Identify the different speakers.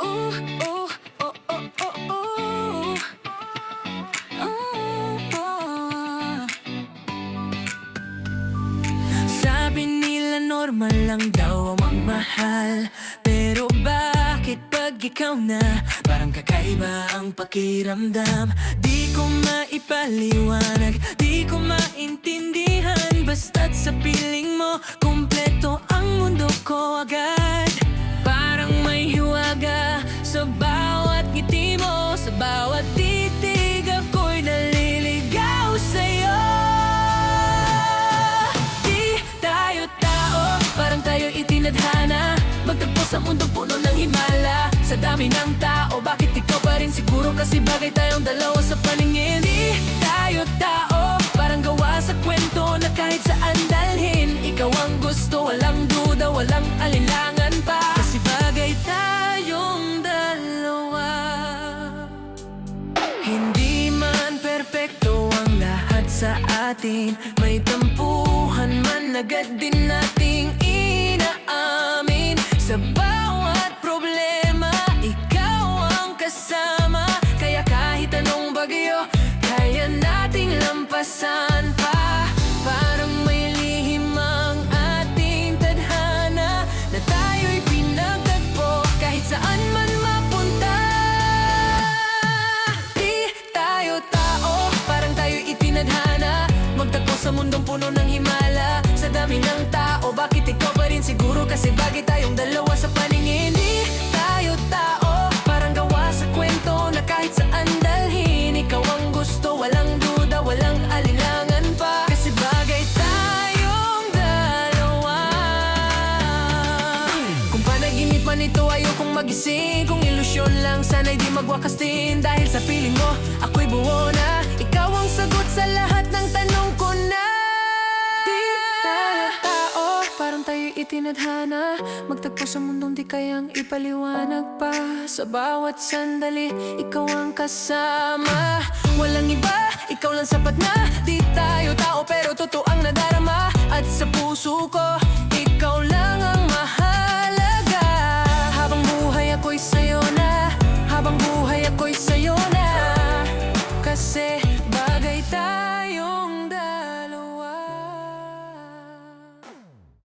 Speaker 1: Ooh, ooh, oh, oh, oh, oh. Sabi nila normal lang daw ang magmahal, pero bakit pag ikaw na parang kakaiba ang pakiramdam? Di ko maipaliwanag, di ko maintindihan, basta't sa piling mo kumpleto ang mundo ko agad. Parang may hiwaga sa bawat ngiti mo, sa bawat titig ako'y naliligaw sa'yo. Di tayo tao, parang tayo itinadhana, magtagpo sa mundong puno ng himala. Sa dami ng tao, bakit ikaw pa rin? Siguro kasi bagay tayong dalawa sa paningin. Di tayo tao, parang gawa sa kwento na kahit saan dalhin. Ikaw ang gusto, walang duda, walang alinlangan pa, kasi bagay tayong dalawa. Hindi man perpekto ang lahat sa atin, may tampuhan man agad din nating inaamin. Sa bawat problema, ikaw ang kasama, kaya kahit anong bagyo, kaya nating lampasan pa. Parang may lihim ang ating tadhana, na tayo'y pinagtagpo kahit saan man mapunta. Di tayo tao, parang tayo'y itinadhana, magtagpo sa mundong puno ng himala. Sa dami ng tao, bakit ikaw pa rin? Siguro kasi bagay tayong dalawa sa paningin. Di tayo tao, parang gawa sa kwento na kahit saan dalhin. Ikaw ang gusto, walang duda, walang alinlangan pa, kasi bagay tayong dalawa. Kung panaginip man ito, ayokong magising. Kung ilusyon lang, sana'y di magwakas din. Dahil sa piling mo, ako'y buo na. Ikaw ang sagot sa lahat ng tanong ko na. Di tayo tao, parang tayo'y itinadhana, magtagpo sa mundong di kayang ipaliwanag pa. Sa bawat sandali, ikaw ang kasama, walang iba, ikaw lang sapat na. Di tayo tao pero totoo ang nadarama, at sa puso ko